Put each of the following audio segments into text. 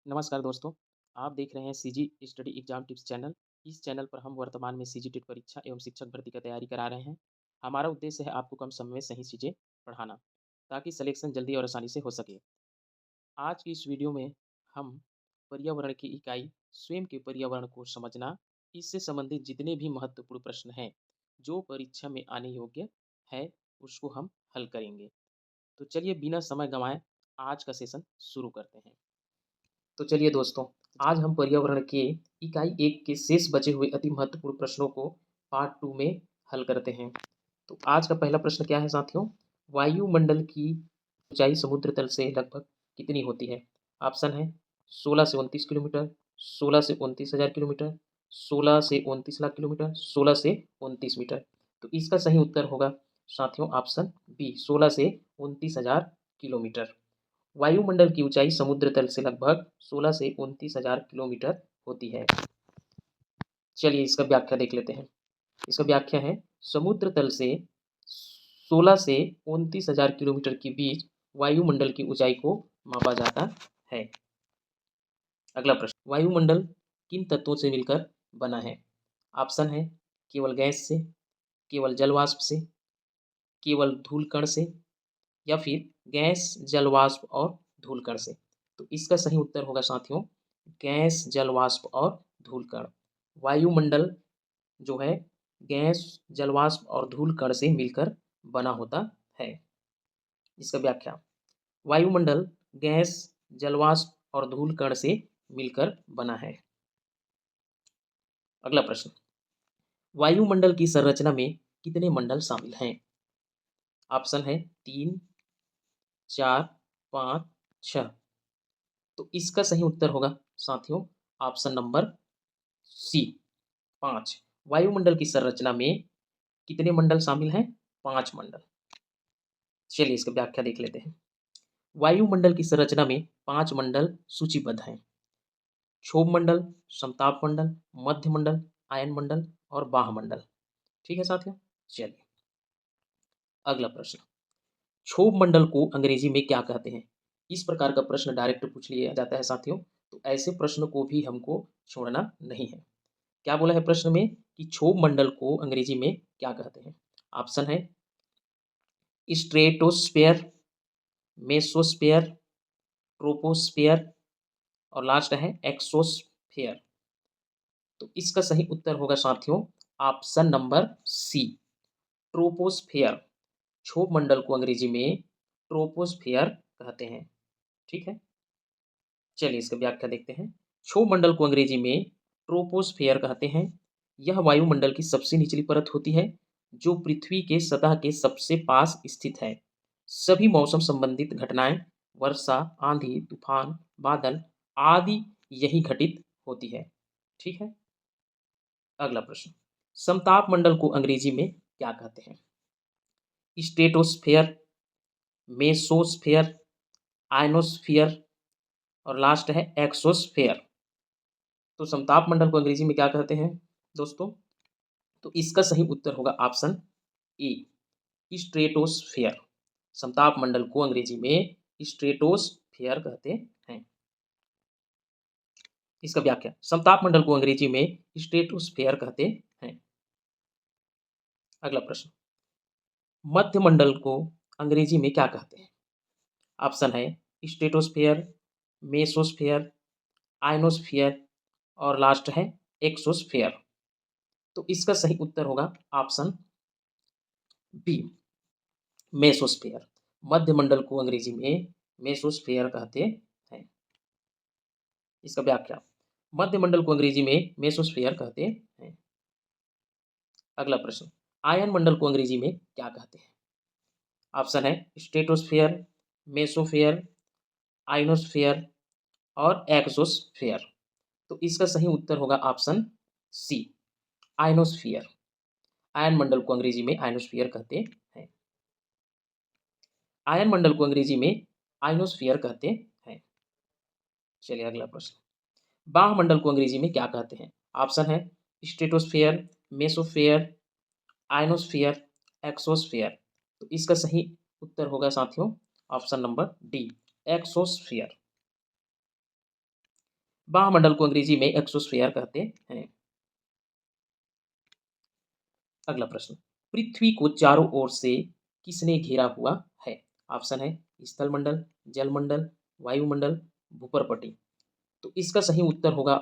नमस्कार दोस्तों, आप देख रहे हैं CG study exam tips channel. इस चैनल पर हम वर्तमान में सीजी टेट परीक्षा एवं शिक्षक भर्ती का तैयारी करा रहे हैं। हमारा उद्देश्य है आपको कम समय में सही चीज़ें पढ़ाना, ताकि सिलेक्शन जल्दी और आसानी से हो सके। आज की इस वीडियो में हम पर्यावरण की इकाई स्वयं के पर्यावरण को समझना, इससे संबंधित जितने भी महत्वपूर्ण प्रश्न हैं, जो परीक्षा में आने योग्य है, उसको हम हल करेंगे। तो चलिए बिना समय गंवाए आज का सेशन शुरू करते हैं। तो चलिए दोस्तों, आज हम पर्यावरण के इकाई 1 के शेष बचे हुए अति महत्वपूर्ण प्रश्नों को पार्ट 2 में हल करते हैं। तो आज का पहला प्रश्न क्या है साथियों? वायुमंडल की ऊंचाई समुद्र तल से लगभग कितनी होती है? ऑप्शन है 16 से 29 किलोमीटर, 16 से 29,000 किलोमीटर, 16 से 29 लाख किलोमीटर, 16 से 29 मीटर। तो इसका सही उत्तर होगा साथियों ऑप्शन बी, 16 से 29,000 किलोमीटर। वायुमंडल की ऊंचाई समुद्र तल से लगभग 16 से 29,000 किलोमीटर होती है। चलिए इसका व्याख्या देख लेते हैं। इसका व्याख्या है समुद्र तल से 16 से 29,000 किलोमीटर के बीच वायुमंडल की ऊंचाई को मापा जाता है। अगला प्रश्न, वायुमंडल किन तत्वों से मिलकर बना है? ऑप्शन है केवल गैस से, केवल जलवाष्प से, केवल धूलकण से, या फिर गैस, जलवाष्प और धूलकण से। तो इसका सही उत्तर होगा साथियों गैस, जलवाष्प और धूलकण। वायुमंडल जो है गैस, जलवाष्प और धूलकण से मिलकर बना होता है। इसका व्याख्या, वायुमंडल गैस, जलवाष्प और धूलकण से मिलकर बना है। अगला प्रश्न, वायुमंडल की संरचना में कितने मंडल शामिल हैं? ऑप्शन है 3, 4, 5, 6। तो इसका सही उत्तर होगा साथियों ऑप्शन नंबर सी, 5। वायुमंडल की संरचना में कितने मंडल शामिल हैं? 5 मंडल। चलिए इसकी व्याख्या देख लेते हैं। वायुमंडल की संरचना में 5 मंडल सूचीबद्ध हैं। क्षोभ मंडल, समताप मंडल, मध्य मंडल, आयन मंडल और बाह्य मंडल। ठीक है साथियों। चलिए अगला प्रश्न, क्षोभ मंडल को अंग्रेजी में क्या कहते हैं? इस प्रकार का प्रश्न डायरेक्ट पूछ लिया जाता है साथियों, तो ऐसे प्रश्न को भी हमको छोड़ना नहीं है। क्या बोला है प्रश्न में कि क्षोभ मंडल को अंग्रेजी में क्या कहते हैं? ऑप्शन है स्ट्रेटोस्फेयर, मेसोस्फेयर, ट्रोपोस्फेयर और लास्ट है एक्सोस्फेयर। तो इसका सही उत्तर होगा साथियों ऑप्शन नंबर सी, ट्रोपोस्फेयर। क्षोभ मंडल को अंग्रेजी में ट्रोपोस्फेयर कहते हैं। ठीक है। चलिए इसका व्याख्या देखते हैं। क्षोभ मंडल को अंग्रेजी में ट्रोपोस्फेयर कहते हैं। यह वायुमंडल की सबसे निचली परत होती है, जो पृथ्वी के सतह के सबसे पास स्थित है। सभी मौसम संबंधित घटनाएं, वर्षा, आंधी, तूफान, बादल आदि यही घटित होती है। ठीक है। अगला प्रश्न, समताप मंडल को अंग्रेजी में क्या कहते हैं? स्ट्रेटोस्फेयर, मेसोस्फेयर, आयनोस्फियर और लास्ट है एक्सोस्फेयर। तो समताप मंडल को अंग्रेजी में क्या कहते हैं दोस्तों? तो इसका सही उत्तर होगा ऑप्शन ए, स्ट्रेटोस्फेयर। समताप मंडल को अंग्रेजी में स्ट्रेटोस्फेयर कहते हैं। इसका व्याख्या, समताप मंडल को अंग्रेजी में स्ट्रेटोस्फेयर कहते हैं। अगला प्रश्न, मध्य मंडल को अंग्रेजी में क्या कहते हैं? ऑप्शन है स्ट्रेटोस्फेयर, मेसोस्फेयर, आयनोस्फियर और लास्ट है एक्सोस्फेयर। तो इसका सही उत्तर होगा ऑप्शन बी, मेसोस्फेयर। मध्य मंडल को अंग्रेजी में मेसोस्फेयर कहते हैं। इसका व्याख्या, मध्य मंडल को अंग्रेजी में मेसोस्फेयर कहते हैं। अगला प्रश्न, आयन मंडल को अंग्रेजी में क्या कहते हैं? ऑप्शन है स्ट्रेटोस्फेयर, मेसोस्फेयर, आयनोस्फेयर और एक्सोस्फेयर। तो इसका सही उत्तर होगा ऑप्शन सी, आयनोस्फियर। आयन मंडल को अंग्रेजी में आयनोस्फियर कहते हैं। आयन मंडल को अंग्रेजी में आयनोस्फियर कहते हैं। चलिए अगला प्रश्न, बाह्य मंडल को अंग्रेजी में क्या कहते हैं? ऑप्शन है स्ट्रेटोस्फेयर, मेसोस्फेयर, आयनोस्फियर, एक्सोस्फेयर। तो इसका सही उत्तर होगा साथियों ऑप्शन नंबर डी, एक्सोस्फियर। वायुमंडल को अंग्रेजी में एक्सोस्फीयर कहते हैं। अगला प्रश्न, पृथ्वी को चारों ओर से किसने घेरा हुआ है? ऑप्शन है स्थलमंडल, जलमंडल, वायुमंडल, भूपर्पटी। तो इसका सही उत्तर होगा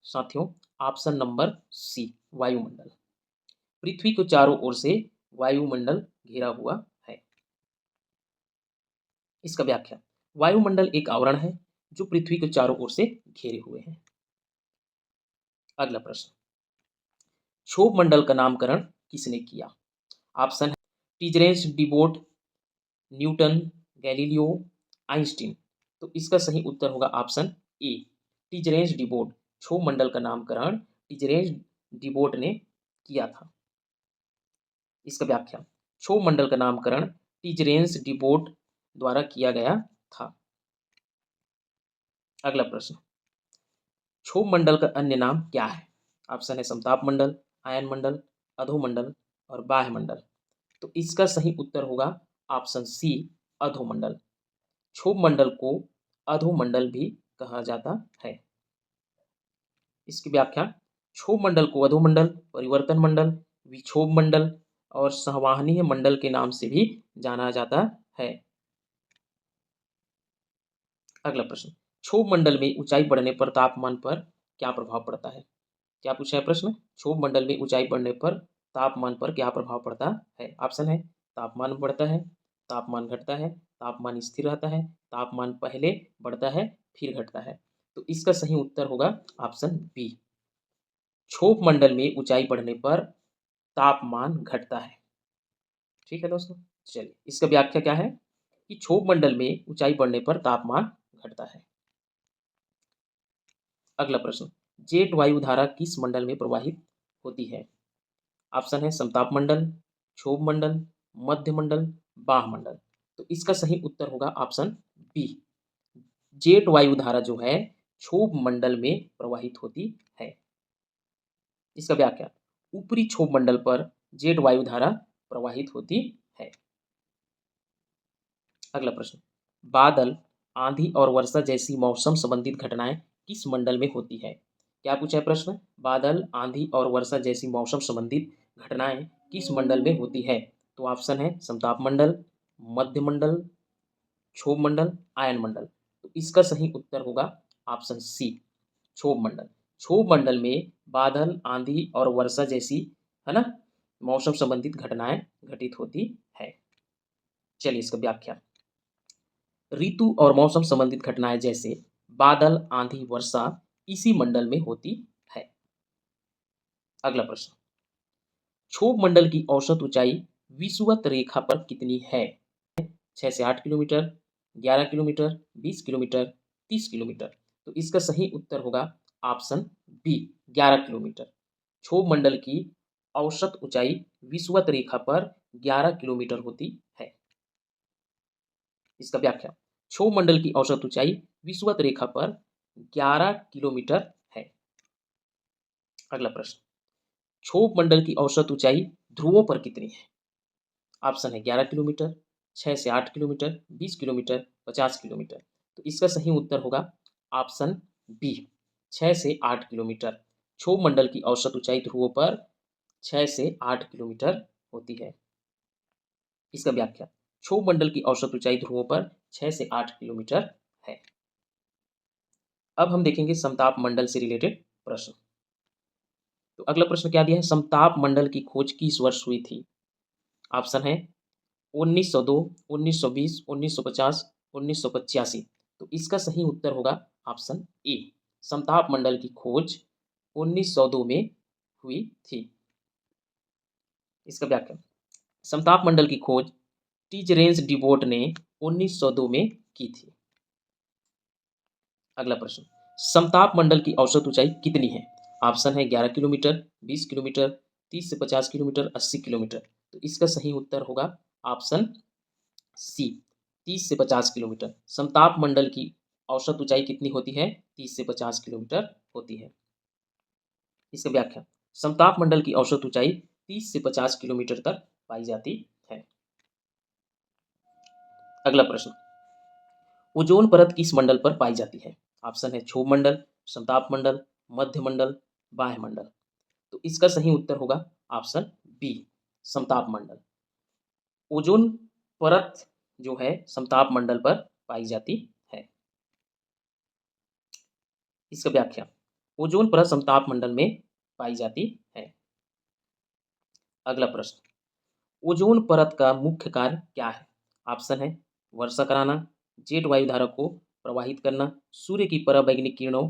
साथियों ऑप्शन नंबर सी, वायुमंडल। पृथ्वी को चारों ओर से वायुमंडल घेरा हुआ है। इसका व्याख्या, वायुमंडल एक आवरण है जो पृथ्वी को चारों ओर से घेरे हुए है। अगला प्रश्न, क्षोभ मंडल का नामकरण किसने किया? ऑप्शन है टीजरेंस डिबोट, न्यूटन, गैलीलियो, आइंस्टीन। तो इसका सही उत्तर होगा ऑप्शन ए, टीजरेंस डिबोट। क्षोभ मंडल का नामकरण टीजरेंस डिबोट ने किया था। इसका व्याख्या, क्षोभ मंडल का नामकरण टीजरेंस डिबोट द्वारा किया गया था। अगला प्रश्न, क्षोभ मंडल का अन्य नाम क्या है? ऑप्शन है समताप मंडल, आयन मंडल, अधोमंडल और बाह्य मंडल। तो इसका सही उत्तर होगा ऑप्शन सी, अधोमंडल। क्षोभ मंडल को अधोमंडल भी कहा जाता है। इसकी व्याख्या, क्षोभ मंडल को अधोमंडल, परिवर्तन मंडल, विक्षोभ मंडल और संवहनीय मंडल के नाम से भी जाना जाता है। अगला प्रश्न, क्षोभ मंडल में ऊंचाई बढ़ने पर तापमान पर क्या प्रभाव पड़ता है? क्या पूछा है प्रश्न, क्षोभ मंडल में ऊंचाई बढ़ने पर तापमान पर क्या प्रभाव पड़ता है? ऑप्शन है तापमान बढ़ता है, तापमान घटता है, तापमान स्थिर रहता है, तापमान पहले बढ़ता है फिर घटता है। तो इसका सही उत्तर होगा ऑप्शन बी, क्षोभ मंडल में ऊंचाई बढ़ने पर तापमान घटता है। ठीक है दोस्तों, चलिए इसका व्याख्या क्या है कि क्षोभ मंडल में ऊंचाई बढ़ने पर तापमान घटता है। अगला प्रश्न, जेट वायु धारा किस मंडल में प्रवाहित होती है? ऑप्शन है समताप मंडल, क्षोभ मंडल, मध्य मंडल, बाह्य मंडल। तो इसका सही उत्तर होगा ऑप्शन बी, जेट वायु धारा जो है क्षोभ मंडल में प्रवाहित होती है। इसका व्याख्या, ऊपरी क्षोभ मंडल पर जेट वायु धारा प्रवाहित होती है। अगला प्रश्न, बादल, आंधी और वर्षा जैसी मौसम संबंधित घटनाएं किस मंडल में होती है? क्या पूछा है प्रश्न, बादल, आंधी और वर्षा जैसी मौसम संबंधित घटनाएं किस मंडल में होती है? तो ऑप्शन है समताप मंडल, मध्य मंडल, क्षोभ मंडल, आयन मंडल। तो इसका सही उत्तर होगा ऑप्शन सी, क्षोभ मंडल। क्षोभ मंडल में बादल, आंधी और वर्षा जैसी, है ना, मौसम संबंधित घटनाएं घटित होती है। चलिए इसका व्याख्या, ऋतु और मौसम संबंधित घटनाएं जैसे बादल, आंधी, वर्षा इसी मंडल में होती है। अगला प्रश्न, क्षोभ मंडल की औसत ऊंचाई विषुवत रेखा पर कितनी है? 6 से 8 किलोमीटर, 11 किलोमीटर, 20 किलोमीटर, 30 किलोमीटर। तो इसका सही उत्तर होगा ऑप्शन बी, 11 किलोमीटर। क्षोभ मंडल की औसत ऊंचाई विषुवत रेखा पर 11 किलोमीटर होती है। इसका व्याख्या, क्षोभ मंडल की औसत ऊंचाई विषुवत रेखा पर 11 किलोमीटर है। अगला प्रश्न, क्षोभ मंडल की औसत ऊंचाई ध्रुवों पर कितनी है? ऑप्शन है 11 किलोमीटर, 6 से 8 किलोमीटर, 20 किलोमीटर, 50 किलोमीटर। तो इसका सही उत्तर होगा ऑप्शन बी, 6 से 8 किलोमीटर। क्षोभ मंडल की औसत ऊंचाई ध्रुवों पर 6 से 8 किलोमीटर होती है। इसका व्याख्या, क्षोभ मंडल की औसत ऊंचाई ध्रुवों पर 6 से 8 किलोमीटर है। अब हम देखेंगे समताप मंडल से रिलेटेड प्रश्न। तो अगला प्रश्न क्या दिया है, समताप मंडल की खोज किस वर्ष हुई थी? ऑप्शन है 1902, 1920, 1950, 1985। तो इसका सही उत्तर होगा ऑप्शन ए, समताप मंडल की खोज 1902 में हुई थी। इसका व्याख्या, समताप मंडल की खोज टीजरेंस डिबोट ने 1902 में की थी। अगला प्रश्न, समताप मंडल की औसत ऊंचाई कितनी है? ऑप्शन है 11 किलोमीटर, 20 किलोमीटर, 30 से 50 किलोमीटर, 80 किलोमीटर। तो इसका सही उत्तर होगा ऑप्शन सी, 30 से 50 किलोमीटर। समताप मंडल की औसत ऊंचाई कितनी होती है? 30 से 50 किलोमीटर होती है। इसका व्याख्या, समताप मंडल की औसत ऊंचाई 30 से 50 किलोमीटर तक पाई जाती है। अगला प्रश्न, ओजोन परत किस मंडल पर पाई जाती है? ऑप्शन है क्षोभ मंडल, समताप मंडल, मध्य मंडल, बाह्य मंडल। तो इसका सही उत्तर होगा ऑप्शन बी, समताप मंडल। ओजोन परत जो है समताप मंडल पर पाई जाती है। इसका व्याख्या, ओजोन परत समताप मंडल में पाई जाती है। अगला प्रश्न, ओजोन परत का मुख्य कार्य क्या है? ऑप्शन है वर्षा कराना, जेट वायुधारा को प्रवाहित करना, सूर्य की पराबैंगनी किरणों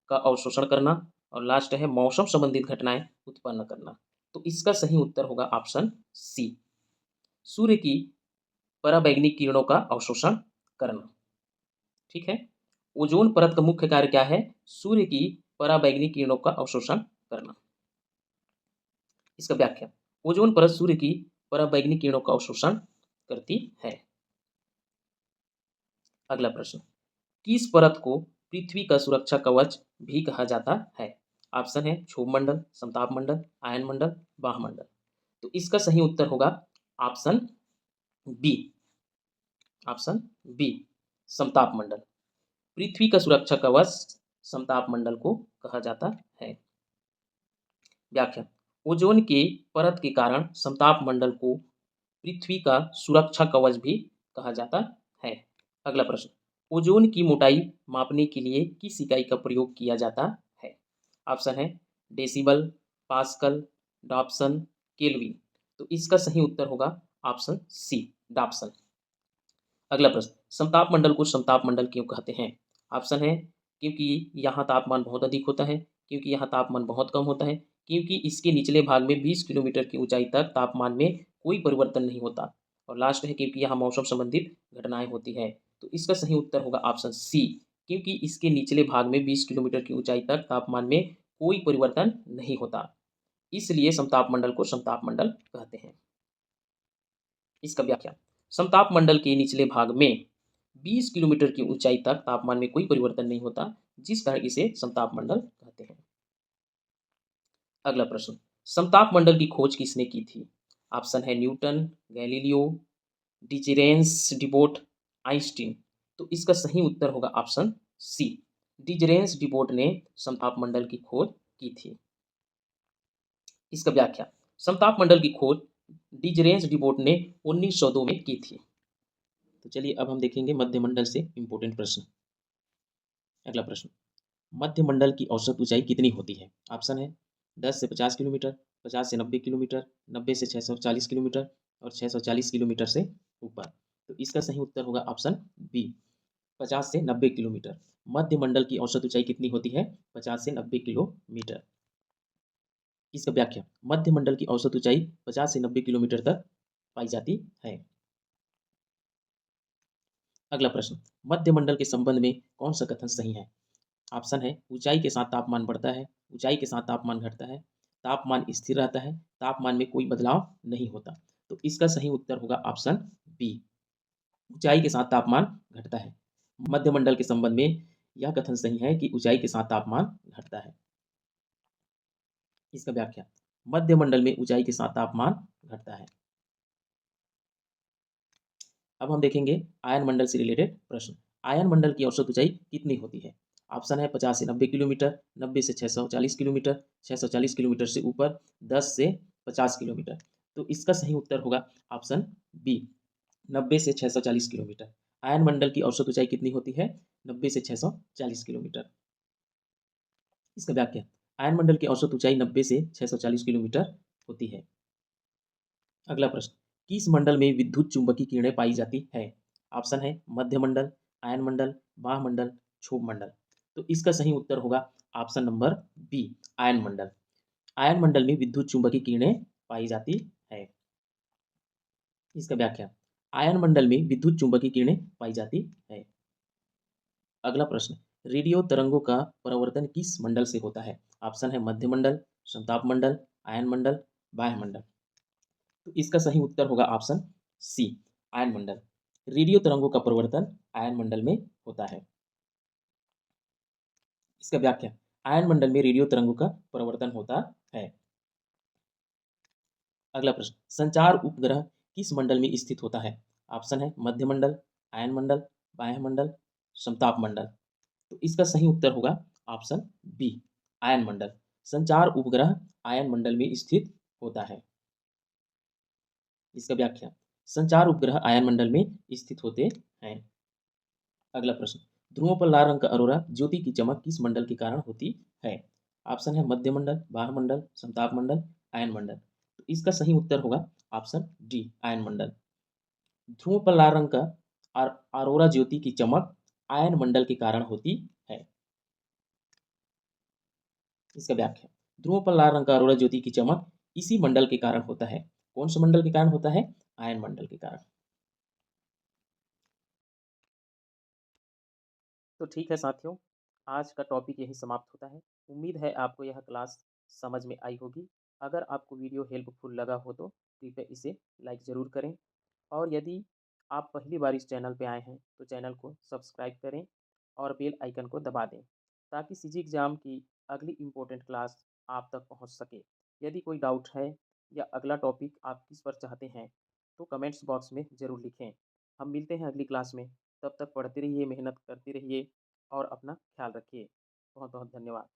का अवशोषण करना और लास्ट है मौसम संबंधित घटनाएं उत्पन्न करना। तो इसका सही उत्तर होगा ऑप्शन सी, सूर्य की पराबैंगनी किरणों का अवशोषण करना। ठीक है, ओजोन परत का मुख्य कार्य क्या है? सूर्य की पराबैंगनी किरणों का अवशोषण करना। इसका व्याख्या, ओजोन परत सूर्य की पराबैंगनी किरणों का अवशोषण करती है। अगला प्रश्न, किस परत को पृथ्वी का सुरक्षा कवच भी कहा जाता है? ऑप्शन है क्षोभ मंडल, समताप मंडल, आयन मंडल, बाह्य मंडल। तो इसका सही उत्तर होगा ऑप्शन बी, ऑप्शन बी, समताप मंडल। पृथ्वी का सुरक्षा कवच समताप मंडल को कहा जाता है। व्याख्या, ओजोन के परत के कारण समताप मंडल को पृथ्वी का सुरक्षा कवच भी कहा जाता है। अगला प्रश्न, ओजोन की मोटाई मापने के लिए किस इकाई का प्रयोग किया जाता है? ऑप्शन है डेसिबल, पास्कल, डॉप्सन, केल्विन। तो इसका सही उत्तर होगा ऑप्शन सी, डॉप्सन। अगला प्रश्न, समताप मंडल को समताप मंडल क्यों कहते हैं? ऑप्शन है क्योंकि यहाँ तापमान बहुत अधिक होता है, क्योंकि यहाँ तापमान बहुत कम होता है, क्योंकि इसके निचले भाग में 20 किलोमीटर की ऊंचाई तक तापमान में कोई परिवर्तन नहीं होता, और लास्ट है क्योंकि यहाँ मौसम संबंधित घटनाएं होती है। तो इसका सही उत्तर होगा ऑप्शन सी, क्योंकि इसके निचले भाग में 20 किलोमीटर की ऊंचाई तक तापमान में कोई परिवर्तन नहीं होता, इसलिए समताप मंडल को समताप मंडल कहते हैं। इसका व्याख्या, समताप मंडल के निचले भाग में 20 किलोमीटर की ऊंचाई तक तापमान में कोई परिवर्तन नहीं होता, जिस कारण इसे समताप मंडल कहते हैं। अगला प्रश्न, समताप मंडल की खोज किसने की थी? ऑप्शन है न्यूटन, गैलीलियो, डिजेरेंस डिबोट, आइंस्टीन। तो इसका सही उत्तर होगा ऑप्शन सी, डिजेरेंस डिबोट ने समताप मंडल की खोज की थी। इसका व्याख्या, समताप मंडल की खोज डिजेरेंस डिबोट ने 1902 में की थी। तो चलिए अब हम देखेंगे मध्य मंडल से इंपॉर्टेंट प्रश्न। अगला प्रश्न, मध्य मंडल की औसत ऊंचाई कितनी होती है? ऑप्शन है 10 से 50 किलोमीटर, 50 से 90 किलोमीटर, 90 से 640 किलोमीटर और 640 किलोमीटर से ऊपर। तो इसका सही उत्तर होगा ऑप्शन बी, 50 से 90 किलोमीटर। मध्य मंडल की औसत ऊंचाई कितनी होती है? 50 से 90 किलोमीटर। इसका व्याख्या, मध्य मंडल की औसत ऊंचाई 50 से 90 किलोमीटर तक पाई जाती है। अगला प्रश्न, मध्य मंडल के संबंध में कौन सा कथन सही है? ऑप्शन है ऊंचाई के साथ तापमान बढ़ता है, ऊंचाई के साथ तापमान घटता है, तापमान स्थिर रहता है, तापमान में कोई बदलाव नहीं होता। तो इसका सही उत्तर होगा ऑप्शन बी, ऊंचाई के साथ तापमान घटता है। मध्य मंडल के संबंध में यह कथन सही है कि ऊंचाई के साथ तापमान घटता है। इसका व्याख्या, मध्य मंडल में ऊंचाई के साथ तापमान घटता है। अब हम देखेंगे आयन मंडल से रिलेटेड प्रश्न। आयन मंडल की औसत ऊंचाई कितनी होती है? ऑप्शन है 50 से 90 किलोमीटर, 90 से 640 किलोमीटर, 640 किलोमीटर से ऊपर, 10 से 50 किलोमीटर। तो इसका सही उत्तर होगा ऑप्शन बी, 90 से 640 किलोमीटर। आयन मंडल की औसत ऊंचाई कितनी होती है? 90 से 640 किलोमीटर। इसका व्याख्या, आयन मंडल की औसत ऊंचाई 90 से 640 किलोमीटर होती है। अगला प्रश्न, किस मंडल में विद्युत चुंबकीय किरणें पाई जाती है? ऑप्शन है मध्य मंडल, आयन मंडल, बाह्य मंडल, क्षोभ मंडल। तो इसका सही उत्तर होगा ऑप्शन नंबर बी, आयन मंडल। आयन मंडल में विद्युत चुंबकीय किरणें पाई जाती है। इसका व्याख्या, आयन मंडल में विद्युत चुंबकीय किरणें पाई जाती है। अगला प्रश्न, रेडियो तरंगों का परावर्तन किस मंडल से होता है? ऑप्शन है मध्य मंडल, समताप मंडल, आयन मंडल, बाह्य मंडल। तो इसका सही उत्तर होगा ऑप्शन सी, आयन मंडल। रेडियो तरंगों का परिवर्तन आयन मंडल में होता है। इसका व्याख्या, आयन मंडल में रेडियो तरंगों का परिवर्तन होता है। अगला प्रश्न, संचार उपग्रह किस मंडल में स्थित होता है? ऑप्शन है मध्य मंडल, आयन मंडल, बाह्य मंडल, समताप मंडल। तो इसका सही उत्तर होगा ऑप्शन बी आयन मंडल। संचार उपग्रह आयन मंडल में स्थित होता है। इसका व्याख्या, संचार उपग्रह आयन मंडल में स्थित होते हैं। अगला प्रश्न, ध्रुवों पर लाल रंग का अरोरा ज्योति की चमक किस मंडल के कारण होती है? ऑप्शन है मध्य मंडल, बाह्य मंडल, समताप मंडल, आयन मंडल। तो इसका सही उत्तर होगा ऑप्शन डी आयन मंडल। ध्रुवों पर लाल रंग का अरोरा ज्योति की चमक आयन मंडल के कारण होती है। इसका व्याख्या, ध्रुवों पर लाल रंग का अरोरा ज्योति की चमक इसी मंडल के कारण होता है। कौन से मंडल के कारण होता है? आयन मंडल के कारण। तो ठीक है साथियों, आज का टॉपिक यही समाप्त होता है। उम्मीद है आपको यह क्लास समझ में आई होगी। अगर आपको वीडियो हेल्पफुल लगा हो तो कृपया इसे लाइक ज़रूर करें, और यदि आप पहली बार इस चैनल पे आए हैं तो चैनल को सब्सक्राइब करें और बेल आइकन को दबा दें, ताकि सीजी एग्ज़ाम की अगली इम्पोर्टेंट क्लास आप तक पहुंच सके। यदि कोई डाउट है या अगला टॉपिक आप किस पर चाहते हैं तो कमेंट्स बॉक्स में ज़रूर लिखें। हम मिलते हैं अगली क्लास में। तब तक पढ़ते रहिए, मेहनत करते रहिए और अपना ख्याल रखिए। बहुत बहुत धन्यवाद।